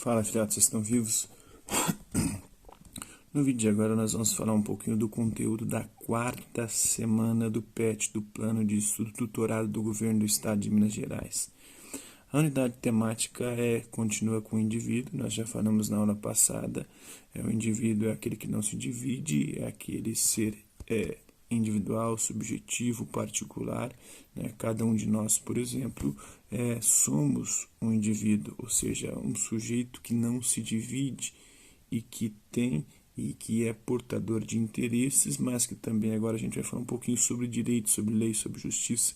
Fala, filhotes, vocês estão vivos? No vídeo de agora nós vamos falar um pouquinho do conteúdo da quarta semana do PET, do Plano de Estudo Tutorado do Governo do Estado de Minas Gerais. A unidade temática continua com o indivíduo, nós já falamos na aula passada. O indivíduo é aquele que não se divide, é aquele ser individual, subjetivo, particular. Né? Cada um de nós, por exemplo, somos um indivíduo, ou seja, um sujeito que não se divide e que tem e que é portador de interesses, mas que também agora a gente vai falar um pouquinho sobre direito, sobre lei, sobre justiça.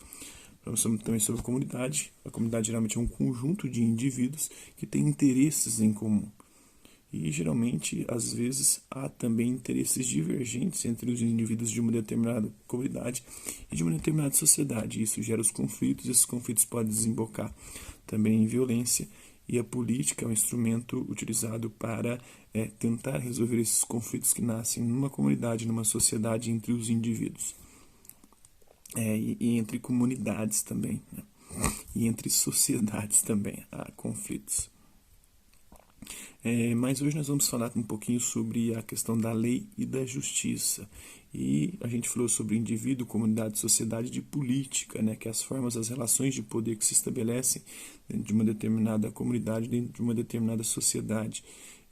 Falamos também sobre a comunidade. A comunidade geralmente é um conjunto de indivíduos que têm interesses em comum. E geralmente, às vezes, há também interesses divergentes entre os indivíduos de uma determinada comunidade e de uma determinada sociedade. Isso gera os conflitos, e esses conflitos podem desembocar também em violência. E a política é um instrumento utilizado para tentar resolver esses conflitos que nascem numa comunidade, numa sociedade, entre os indivíduos. E entre comunidades também, né? E entre sociedades também há conflitos. Mas hoje nós vamos falar um pouquinho sobre a questão da lei e da justiça. E a gente falou sobre indivíduo, comunidade, sociedade, de política, né? Que é as formas, as relações de poder que se estabelecem dentro de uma determinada comunidade, dentro de uma determinada sociedade.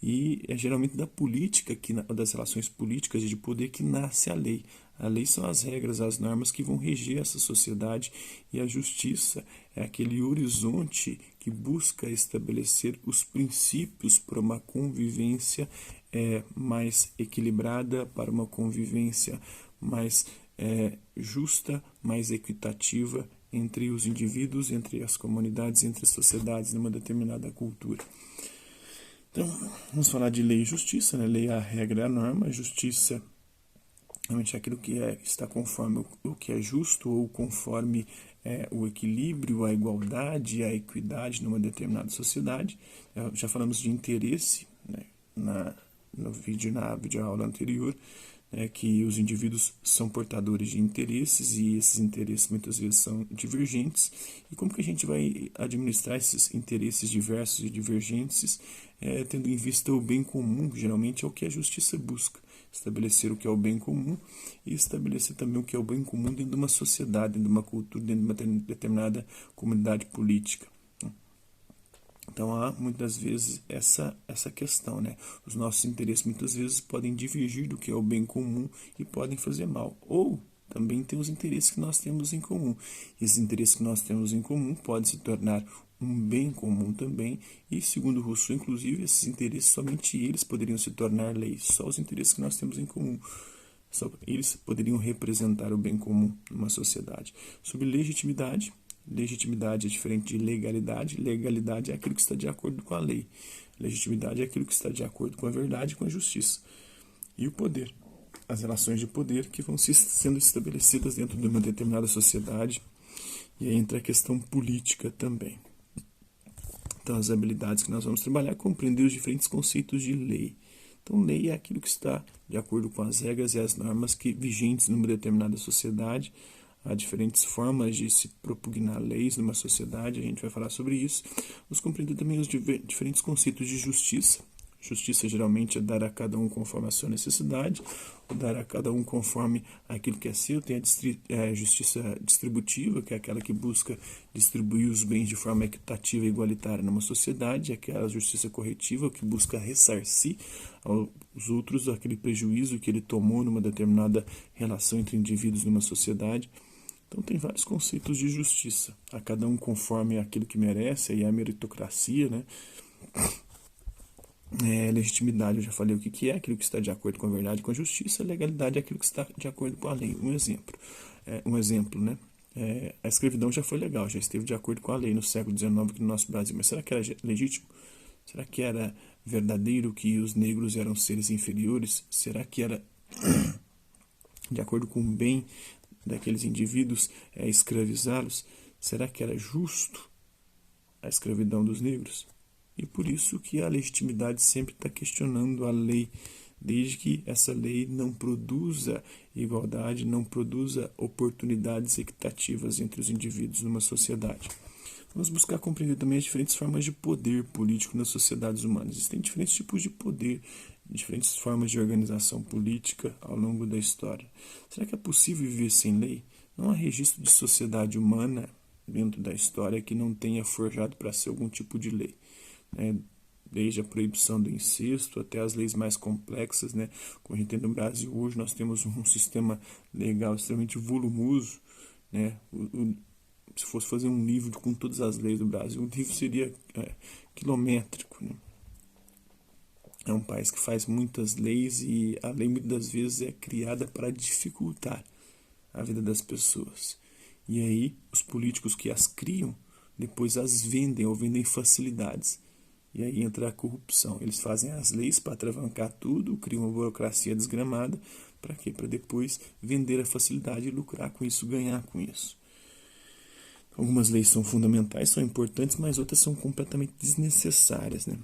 E é geralmente da política, das relações políticas e de poder, que nasce a lei. A lei são as regras, as normas que vão reger essa sociedade, e a justiça é aquele horizonte que busca estabelecer os princípios para uma convivência mais equilibrada, para uma convivência mais justa, mais equitativa entre os indivíduos, entre as comunidades, entre as sociedades numa determinada cultura. Então, vamos falar de lei e justiça, né? Lei é a regra, é a norma. A justiça realmente é aquilo que está conforme o que é justo, ou conforme o equilíbrio, a igualdade, a equidade numa determinada sociedade. Já falamos de interesse, né? na videoaula anterior, que os indivíduos são portadores de interesses, e esses interesses muitas vezes são divergentes. E como que a gente vai administrar esses interesses diversos e divergentes, tendo em vista o bem comum, que geralmente é o que a justiça busca: estabelecer o que é o bem comum e estabelecer também o que é o bem comum dentro de uma sociedade, dentro de uma cultura, dentro de uma determinada comunidade política. Então há muitas vezes essa questão, né? Os nossos interesses muitas vezes podem divergir do que é o bem comum e podem fazer mal. Ou também tem os interesses que nós temos em comum. Esses interesses que nós temos em comum podem se tornar um bem comum também, e segundo Rousseau, inclusive, esses interesses, somente eles poderiam se tornar leis. Só os interesses que nós temos em comum, só eles poderiam representar o bem comum numa sociedade. Sobre legitimidade. Legitimidade é diferente de legalidade. Legalidade é aquilo que está de acordo com a lei. Legitimidade é aquilo que está de acordo com a verdade e com a justiça. E o poder, as relações de poder que vão sendo estabelecidas dentro de uma determinada sociedade. E aí entra a questão política também. Então, as habilidades que nós vamos trabalhar é compreender os diferentes conceitos de lei. Então, lei é aquilo que está de acordo com as regras e as normas vigentes numa determinada sociedade. Há diferentes formas de se propugnar leis numa sociedade, a gente vai falar sobre isso. Vamos compreender também os diferentes conceitos de justiça. Justiça geralmente é dar a cada um conforme a sua necessidade, ou dar a cada um conforme aquilo que é seu. Tem a justiça distributiva, que é aquela que busca distribuir os bens de forma equitativa e igualitária numa sociedade. Aquela justiça corretiva, que busca ressarcir aos outros aquele prejuízo que ele tomou numa determinada relação entre indivíduos numa sociedade. Então tem vários conceitos de justiça, a cada um conforme aquilo que merece, aí a meritocracia, né? Legitimidade, eu já falei o que é, aquilo que está de acordo com a verdade e com a justiça. Legalidade é aquilo que está de acordo com a lei. Um exemplo, né? A escravidão já foi legal, já esteve de acordo com a lei no século XIX aqui no nosso Brasil, mas será que era legítimo? Será que era verdadeiro que os negros eram seres inferiores? Será que era de acordo com o bem daqueles indivíduos escravizá-los? Será que era justo a escravidão dos negros? E por isso que a legitimidade sempre está questionando a lei, desde que essa lei não produza igualdade, não produza oportunidades equitativas entre os indivíduos numa sociedade. Vamos buscar compreender também as diferentes formas de poder político nas sociedades humanas. Existem diferentes tipos de poder, diferentes formas de organização política ao longo da história. Será que é possível viver sem lei? Não há registro de sociedade humana dentro da história que não tenha forjado para ser algum tipo de lei, né? Desde a proibição do incesto até as leis mais complexas, né? Como a gente tem no Brasil hoje, nós temos um sistema legal extremamente volumoso, né? Se fosse fazer um livro com todas as leis do Brasil, o livro seria quilométrico, né? É um país que faz muitas leis e a lei muitas das vezes é criada para dificultar a vida das pessoas. E aí os políticos que as criam depois as vendem ou vendem facilidades. E aí entra a corrupção. Eles fazem as leis para atravancar tudo, criam uma burocracia desgramada. Para quê? Para depois vender a facilidade e lucrar com isso, ganhar com isso. Algumas leis são fundamentais, são importantes, mas outras são completamente desnecessárias, né?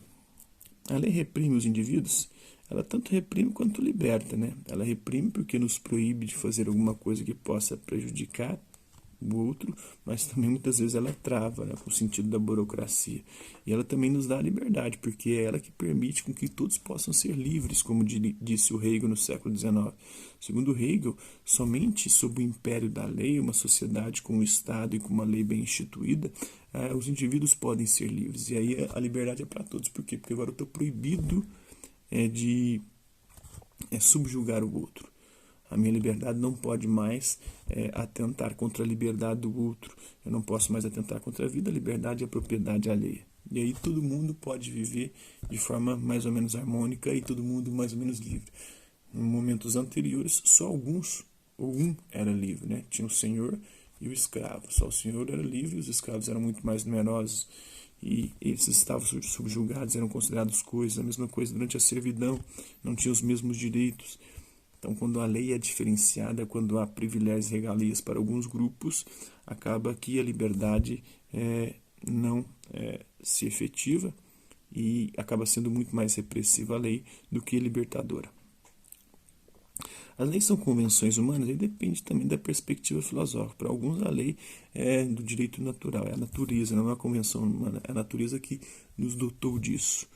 A lei reprime os indivíduos, ela tanto reprime quanto liberta, né? Ela reprime porque nos proíbe de fazer alguma coisa que possa prejudicar o outro, mas também muitas vezes ela trava, né, com o sentido da burocracia. E ela também nos dá a liberdade, porque é ela que permite com que todos possam ser livres, como disse o Hegel no século XIX. Segundo Hegel, somente sob o império da lei, uma sociedade com um Estado e com uma lei bem instituída, os indivíduos podem ser livres. E aí a liberdade é para todos. Por quê? Porque agora eu estou proibido de subjugar o outro. A minha liberdade não pode mais atentar contra a liberdade do outro. Eu não posso mais atentar contra a vida, a liberdade e a propriedade alheia. E aí todo mundo pode viver de forma mais ou menos harmônica e todo mundo mais ou menos livre. Em momentos anteriores, só alguns ou um era livre, né? Tinha o senhor e o escravo. Só o senhor era livre, os escravos eram muito mais numerosos e eles estavam subjugados, eram considerados coisas. A mesma coisa durante a servidão, não tinham os mesmos direitos. Então, quando a lei é diferenciada, quando há privilégios e regalias para alguns grupos, acaba que a liberdade não se efetiva e acaba sendo muito mais repressiva a lei do que libertadora. As leis são convenções humanas e depende também da perspectiva filosófica. Para alguns, a lei é do direito natural, é a natureza, não é a convenção humana, é a natureza que nos dotou disso.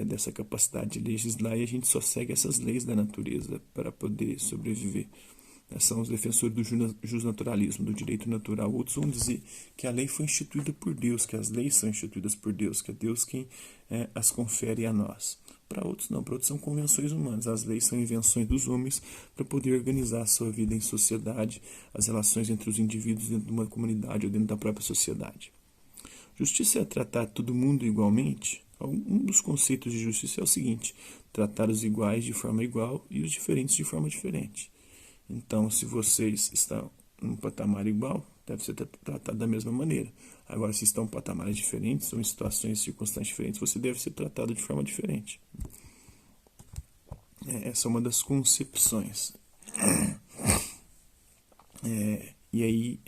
Dessa capacidade de legislar, e a gente só segue essas leis da natureza para poder sobreviver. São os defensores do justnaturalismo, do direito natural. Outros vão dizer que a lei foi instituída por Deus, que as leis são instituídas por Deus, que é Deus quem as confere a nós. Para outros não, para outros são convenções humanas. As leis são invenções dos homens para poder organizar a sua vida em sociedade, as relações entre os indivíduos dentro de uma comunidade ou dentro da própria sociedade. Justiça é tratar todo mundo igualmente? Um dos conceitos de justiça é o seguinte: tratar os iguais de forma igual e os diferentes de forma diferente. Então, se vocês estão num patamar igual, deve ser tratado da mesma maneira. Agora, se estão em patamares diferentes ou em situações e circunstâncias diferentes, você deve ser tratado de forma diferente. Essa é uma das concepções. E aí,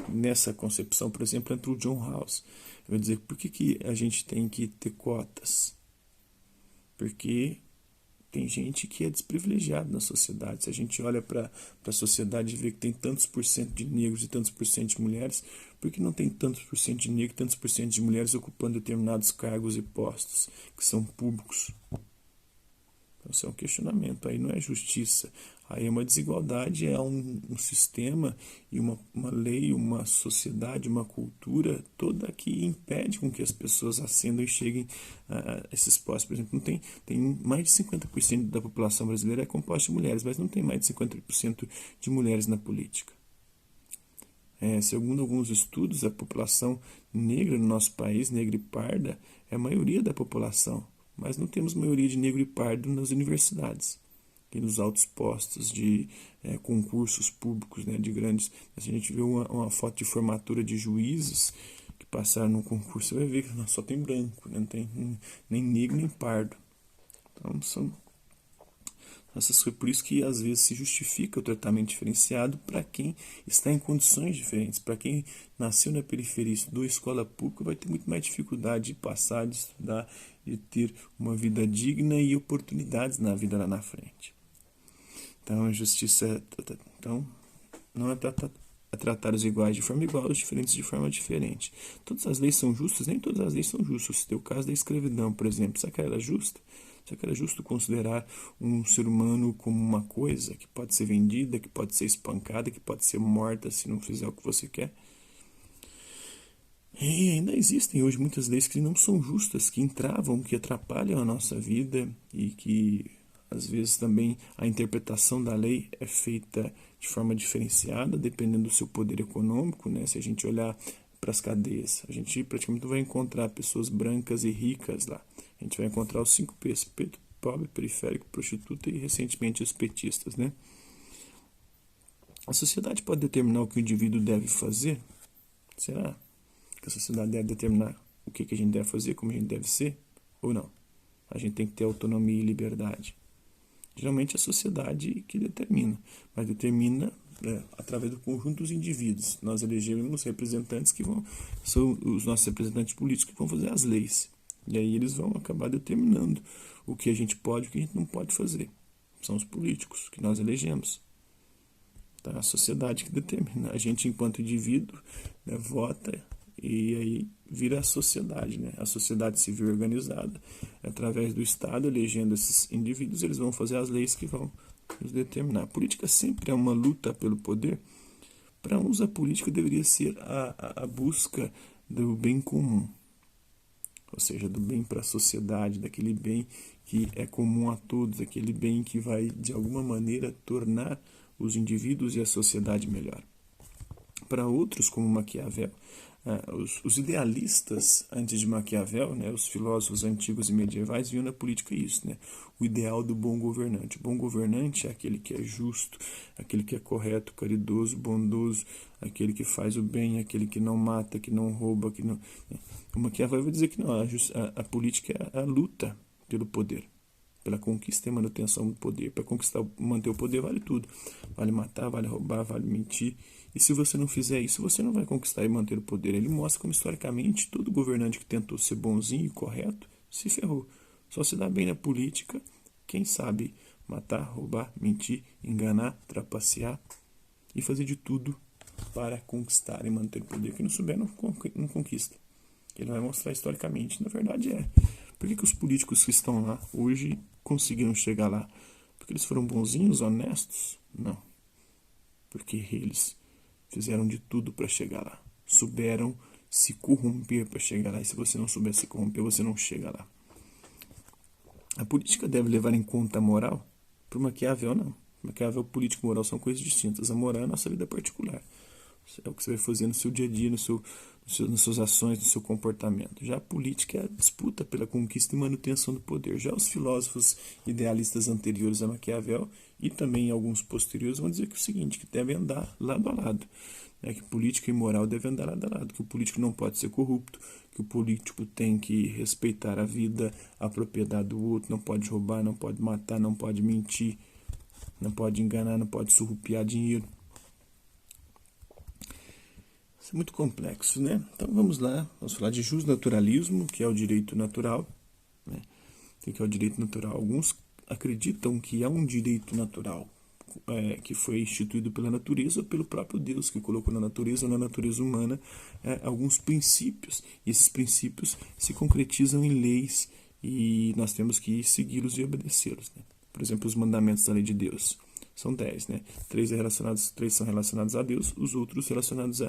nessa concepção, por exemplo, entra o John Rawls. Eu vou dizer, por que a gente tem que ter cotas? Porque tem gente que é desprivilegiada na sociedade. Se a gente olha para a sociedade e vê que tem tantos por cento de negros e tantos por cento de mulheres, por que não tem tantos por cento de negros e tantos por cento de mulheres ocupando determinados cargos e postos que são públicos? Então, isso é um questionamento. Aí não é justiça. Aí é uma desigualdade, é um sistema e uma lei, uma sociedade, uma cultura toda que impede com que as pessoas ascendam e cheguem a esses postos. Por exemplo, não tem mais de 50% da população brasileira é composta de mulheres, mas não tem mais de 50% de mulheres na política. Segundo alguns estudos, a população negra no nosso país, negra e parda, é a maioria da população. Mas não temos maioria de negro e pardo nas universidades e nos altos postos de concursos públicos, né, de grandes. Se a gente vê uma foto de formatura de juízes que passaram num concurso, você vai ver que só tem branco, né, não tem nem negro nem pardo. Então foi por isso que às vezes se justifica o tratamento diferenciado para quem está em condições diferentes. Para quem nasceu na periferia e estudou escola pública vai ter muito mais dificuldade de passar, de estudar, de ter uma vida digna e oportunidades na vida lá na frente. Então a justiça não é tratada a tratar os iguais de forma igual, os diferentes de forma diferente. Todas as leis são justas? Nem todas as leis são justas. Se tem o caso da escravidão, por exemplo, será que ela era justa? Será que era justo considerar um ser humano como uma coisa que pode ser vendida, que pode ser espancada, que pode ser morta se não fizer o que você quer? E ainda existem hoje muitas leis que não são justas, que entravam, que atrapalham a nossa vida e que às vezes também a interpretação da lei é feita de forma diferenciada, dependendo do seu poder econômico, né? Se a gente olhar para as cadeias, a gente praticamente não vai encontrar pessoas brancas e ricas lá. A gente vai encontrar os 5 P's: preto, pobre, periférico, prostituta e recentemente os petistas, né? A sociedade pode determinar o que o indivíduo deve fazer? Será que a sociedade deve determinar o que a gente deve fazer, como a gente deve ser? Ou não? A gente tem que ter autonomia e liberdade. Geralmente é a sociedade que determina, mas determina através do conjunto dos indivíduos. Nós elegemos representantes são os nossos representantes políticos que vão fazer as leis. E aí eles vão acabar determinando o que a gente pode e o que a gente não pode fazer. São os políticos que nós elegemos. Tá? A sociedade que determina. A gente, enquanto indivíduo, vota e aí vira a sociedade, né? A sociedade civil organizada, através do Estado, elegendo esses indivíduos, eles vão fazer as leis que vão nos determinar. A política sempre é uma luta pelo poder. Para uns, a política deveria ser a busca do bem comum, ou seja, do bem para a sociedade, daquele bem que é comum a todos, aquele bem que vai, de alguma maneira, tornar os indivíduos e a sociedade melhor. Para outros, como Maquiavel, os idealistas antes de Maquiavel, né, os filósofos antigos e medievais, viam na política isso, né, o ideal do bom governante. O bom governante é aquele que é justo, aquele que é correto, caridoso, bondoso, aquele que faz o bem, aquele que não mata, que não rouba. Que não... O Maquiavel vai dizer que não, a política é a luta pelo poder, pela conquista e manutenção do poder. Para conquistar, manter o poder vale tudo. Vale matar, vale roubar, vale mentir. E se você não fizer isso, você não vai conquistar e manter o poder. Ele mostra como, historicamente, todo governante que tentou ser bonzinho e correto se ferrou. Só se dá bem na política quem sabe matar, roubar, mentir, enganar, trapacear e fazer de tudo para conquistar e manter o poder. Quem não souber não conquista. Ele vai mostrar historicamente. Na verdade é. Por que os políticos que estão lá hoje conseguiram chegar lá? Porque eles foram bonzinhos, honestos? Não. Porque eles fizeram de tudo para chegar lá. Souberam se corromper para chegar lá. E se você não souber se corromper, você não chega lá. A política deve levar em conta a moral? Para Maquiavel, não. Maquiavel, política e moral são coisas distintas. A moral é a nossa vida particular. É o que você vai fazer no seu dia a dia, nas suas ações, no seu comportamento. Já a política é a disputa pela conquista e manutenção do poder. Já os filósofos idealistas anteriores a Maquiavel e também alguns posteriores vão dizer que é o seguinte, que devem andar lado a lado. Né, que política e moral devem andar lado a lado, que o político não pode ser corrupto, que o político tem que respeitar a vida, a propriedade do outro, não pode roubar, não pode matar, não pode mentir, não pode enganar, não pode surrupiar dinheiro. Isso é muito complexo, né? Então vamos lá, vamos falar de justnaturalismo, que é o direito natural. Né? O que é o direito natural? Alguns acreditam que há um direito natural que foi instituído pela natureza ou pelo próprio Deus, que colocou na natureza ou na natureza humana alguns princípios. E esses princípios se concretizam em leis e nós temos que segui-los e obedecê-los. Né? Por exemplo, os mandamentos da lei de Deus. São 10, né? 3 são relacionados a Deus, os outros relacionados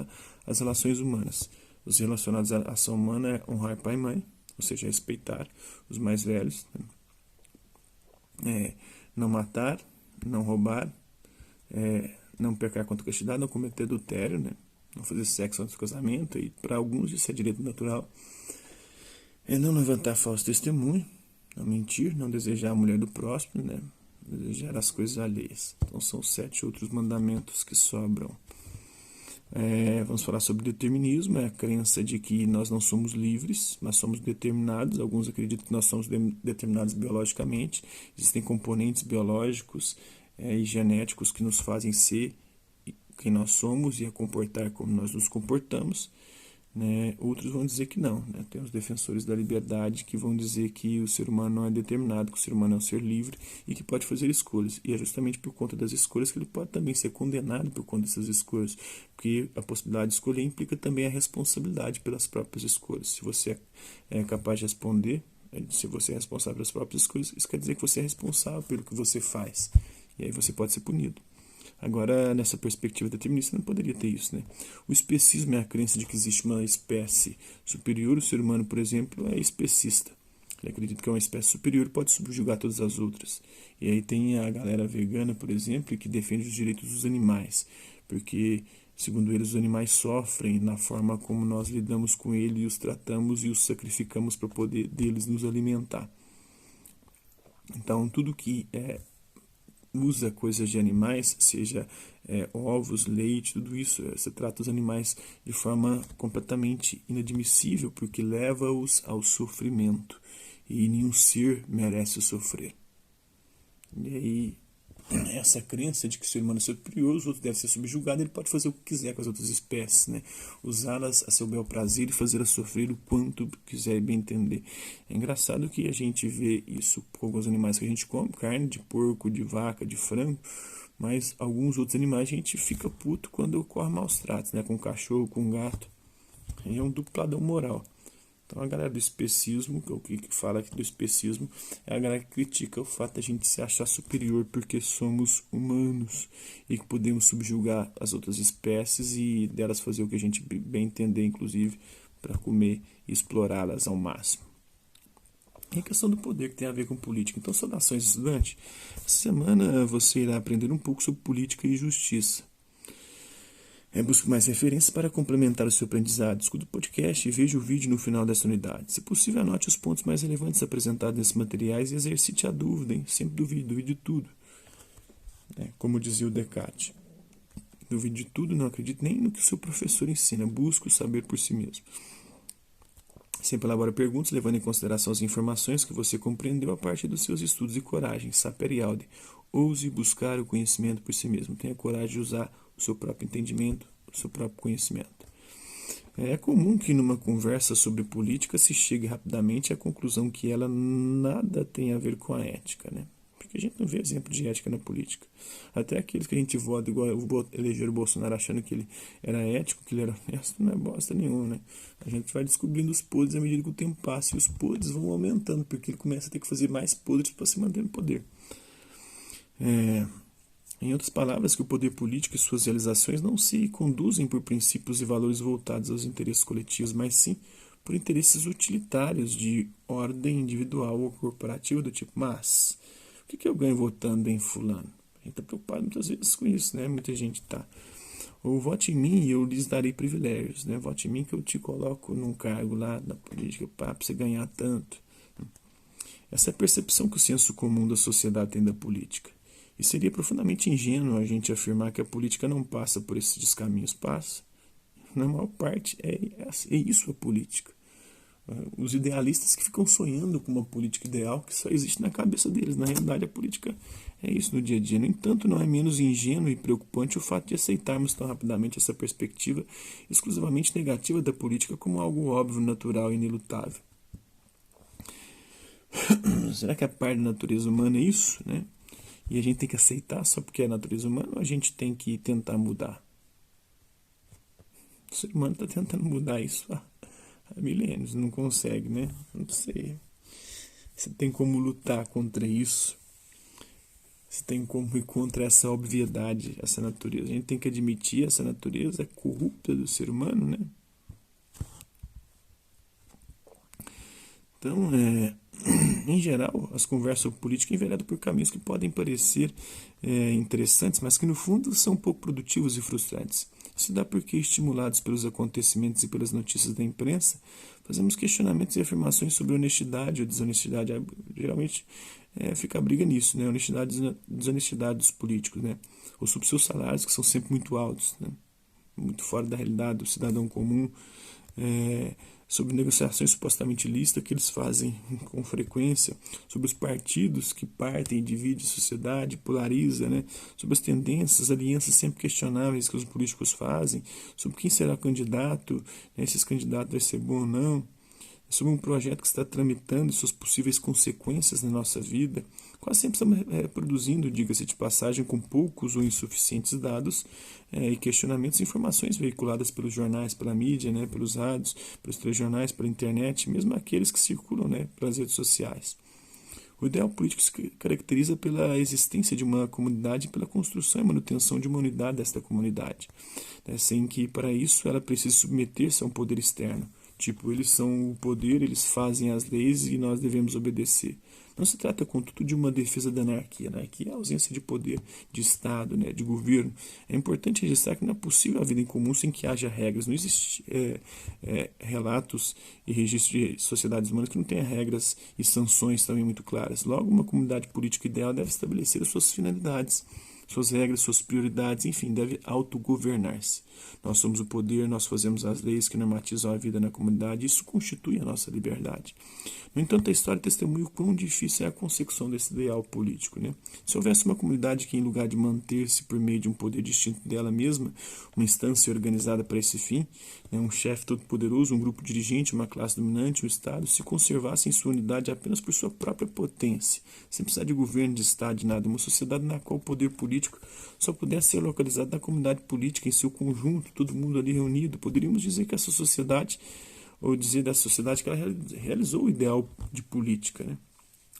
às relações humanas. Os relacionados à ação humana é honrar pai e mãe, ou seja, respeitar os mais velhos. Né? Não matar, não roubar, não pecar contra a castidade, não cometer adultério, né? Não fazer sexo antes do casamento, e para alguns isso é direito natural. Não levantar falso testemunho, não mentir, não desejar a mulher do próximo, né? Desejar as coisas alheias. Então são 7 outros mandamentos que sobram. Vamos falar sobre determinismo, é a crença de que nós não somos livres, mas somos determinados. Alguns acreditam que nós somos determinados biologicamente. Existem componentes biológicos e genéticos que nos fazem ser quem nós somos e a comportar como nós nos comportamos. né? Outros vão dizer que não, né? Tem os defensores da liberdade que vão dizer que o ser humano não é determinado, que o ser humano é um ser livre e que pode fazer escolhas. E é justamente por conta das escolhas que ele pode também ser condenado por conta dessas escolhas, porque a possibilidade de escolher implica também a responsabilidade pelas próprias escolhas. Se você é capaz de responder, se você é responsável pelas próprias escolhas, isso quer dizer que você é responsável pelo que você faz. E aí você pode ser punido. Agora, nessa perspectiva determinista, não poderia ter isso, né? O especismo é a crença de que existe uma espécie superior. O ser humano, por exemplo, é especista. Ele acredita que é uma espécie superior, pode subjugar todas as outras. E aí tem a galera vegana, por exemplo, que defende os direitos dos animais, porque, segundo eles, os animais sofrem na forma como nós lidamos com eles e os tratamos e os sacrificamos para poder deles nos alimentar. Então, tudo que usa coisas de animais, seja ovos, leite, tudo isso, você trata os animais de forma completamente inadmissível, porque leva-os ao sofrimento, e nenhum ser merece sofrer. E aí, essa crença de que o ser humano é superior, os outros devem ser subjugados, ele pode fazer o que quiser com as outras espécies, né? Usá-las a seu bel prazer e fazê-las sofrer o quanto quiser, bem entender. É engraçado que a gente vê isso com alguns animais que a gente come, carne de porco, de vaca, de frango, mas alguns outros animais a gente fica puto quando ocorre maus tratos, né? Com cachorro, com gato. É um dupladão moral. Então a galera do especismo, o que fala aqui do especismo, é a galera que critica o fato de a gente se achar superior porque somos humanos e que podemos subjugar as outras espécies e delas fazer o que a gente bem entender, inclusive, para comer e explorá-las ao máximo. E a questão do poder que tem a ver com política. Então, saudações, estudante. Essa semana você irá aprender um pouco sobre política e justiça. Busque mais referências para complementar o seu aprendizado. Escute o podcast e veja o vídeo no final dessa unidade. Se possível, anote os pontos mais relevantes apresentados nesses materiais e exercite a dúvida, hein? Sempre duvide de tudo. Como dizia o Descartes. Duvide de tudo, não acredite nem no que o seu professor ensina. Busque o saber por si mesmo. Sempre elabore perguntas, levando em consideração as informações que você compreendeu a partir dos seus estudos e coragem. Sapere aude. Ouse buscar o conhecimento por si mesmo. Tenha coragem de usar o seu próprio entendimento, o seu próprio conhecimento. É comum que numa conversa sobre política se chegue rapidamente à conclusão que ela nada tem a ver com a ética, né? Porque a gente não vê exemplo de ética na política. Até aqueles que a gente vota, igual eleger o Bolsonaro achando que ele era ético, que ele era honesto, não é bosta nenhuma, né? A gente vai descobrindo os podres à medida que o tempo passa, e os podres vão aumentando, porque ele começa a ter que fazer mais podres para se manter no poder. Em outras palavras, que o poder político e suas realizações não se conduzem por princípios e valores voltados aos interesses coletivos, mas sim por interesses utilitários de ordem individual ou corporativa do tipo, mas o que eu ganho votando em fulano? A gente está preocupado muitas vezes com isso, né? Muita gente está. Ou vote em mim e eu lhes darei privilégios, né? Vote em mim que eu te coloco num cargo lá na política para você ganhar tanto. Essa é a percepção que o senso comum da sociedade tem da política. E seria profundamente ingênuo a gente afirmar que a política não passa por esses descaminhos. Passa. Na maior parte, é isso a política. Os idealistas que ficam sonhando com uma política ideal que só existe na cabeça deles. Na realidade, a política é isso no dia a dia. No entanto, não é menos ingênuo e preocupante o fato de aceitarmos tão rapidamente essa perspectiva exclusivamente negativa da política como algo óbvio, natural e inelutável. Será que a parte da natureza humana é isso, né? E a gente tem que aceitar só porque é a natureza humana ou a gente tem que tentar mudar? O ser humano está tentando mudar isso há milênios, não consegue, né? Não sei. Você tem como lutar contra isso? Você tem como ir contra essa obviedade, essa natureza? A gente tem que admitir essa natureza corrupta do ser humano, né? Então, em geral, as conversas sobre política enveredam por caminhos que podem parecer interessantes, mas que no fundo são pouco produtivos e frustrantes. Isso dá porque, estimulados pelos acontecimentos e pelas notícias da imprensa, fazemos questionamentos e afirmações sobre honestidade ou desonestidade. Geralmente fica a briga nisso, né? Honestidade e desonestidade dos políticos, né? Ou sobre seus salários, que são sempre muito altos, né? Muito fora da realidade do cidadão comum. sobre negociações supostamente ilícitas que eles fazem com frequência, sobre os partidos que partem e dividem a sociedade, polariza, né? Sobre as tendências, alianças sempre questionáveis que os políticos fazem, sobre quem será o candidato, né? Se esse candidato vai ser bom ou não, sobre um projeto que está tramitando e suas possíveis consequências na nossa vida. Quase sempre estamos reproduzindo, diga-se de passagem, com poucos ou insuficientes dados e questionamentos, informações veiculadas pelos jornais, pela mídia, né, pelos rádios, pelos telejornais, pela internet, mesmo aqueles que circulam, né, pelas redes sociais. O ideal político se caracteriza pela existência de uma comunidade e pela construção e manutenção de uma unidade desta comunidade, né, sem que, para isso, ela precise submeter-se a um poder externo. Tipo, eles são o poder, eles fazem as leis e nós devemos obedecer. Não se trata, contudo, de uma defesa da anarquia. A anarquia é a ausência de poder, de Estado, né, de governo. É importante registrar que não é possível a vida em comum sem que haja regras. Não existe relatos e registros de sociedades humanas que não tenham regras e sanções também muito claras. Logo, uma comunidade política ideal deve estabelecer as suas finalidades, suas regras, suas prioridades, enfim, deve autogovernar-se. Nós somos o poder, nós fazemos as leis que normatizam a vida na comunidade, isso constitui a nossa liberdade. No entanto, a história testemunha o quão difícil é a consecução desse ideal político, né? Se houvesse uma comunidade que, em lugar de manter-se por meio de um poder distinto dela mesma, uma instância organizada para esse fim, né, um chefe todo-poderoso, um grupo dirigente, uma classe dominante, um Estado, se conservasse em sua unidade apenas por sua própria potência, sem precisar de governo, de Estado, de nada, uma sociedade na qual o poder político só pudesse ser localizado na comunidade política em seu conjunto, todo mundo ali reunido, poderíamos dizer que essa sociedade, ou dizer da sociedade que ela realizou o ideal de política, né?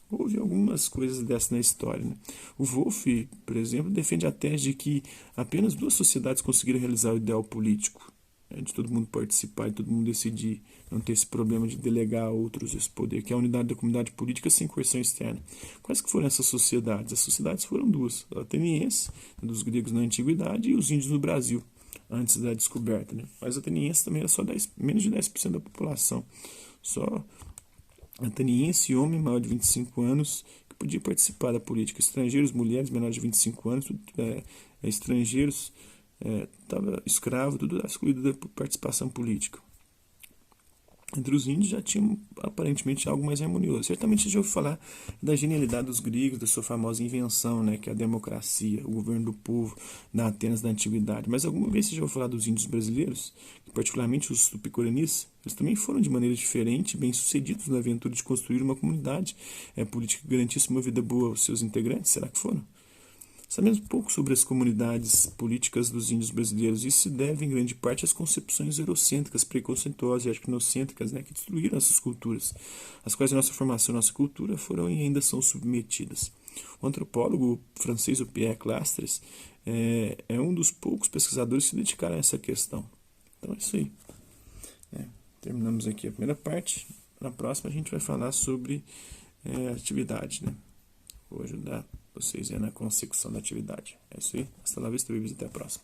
Houve algumas coisas dessas na história, né? O Wolff, por exemplo, defende a tese de que apenas 2 sociedades conseguiram realizar o ideal político, né? De todo mundo participar e todo mundo decidir, não ter esse problema de delegar a outros esse poder, que é a unidade da comunidade política sem coerção externa. Quais que foram essas sociedades? As sociedades foram 2, a ateniense, dos gregos na antiguidade, e os índios no Brasil, antes da descoberta, né? Mas a ateniense também era só menos de 10% da população. Só ateniense e homem maior de 25 anos que podia participar da política. Estrangeiros, mulheres menores de 25 anos, estrangeiros, escravo, tudo excluído da participação política. Entre os índios já tinha aparentemente algo mais harmonioso. Certamente você já ouviu falar da genialidade dos gregos, da sua famosa invenção, né, que é a democracia, o governo do povo, da Atenas da antiguidade. Mas alguma vez você já ouviu falar dos índios brasileiros, particularmente os tupi-guaranis? Eles também foram de maneira diferente, bem-sucedidos na aventura de construir uma comunidade política que garantisse uma vida boa aos seus integrantes. Será que foram? Sabemos pouco sobre as comunidades políticas dos índios brasileiros. Isso se deve, em grande parte, às concepções eurocêntricas, preconceituosas e etnocêntricas, né, que destruíram essas culturas, às quais a nossa formação e nossa cultura foram e ainda são submetidas. O antropólogo francês Pierre Clastres é um dos poucos pesquisadores que se dedicaram a essa questão. Então é isso aí. Terminamos aqui a primeira parte. Na próxima a gente vai falar sobre atividade, né? Vou ajudar vocês na consecução da atividade. É isso aí. Hasta la vista, babies. Até a próxima.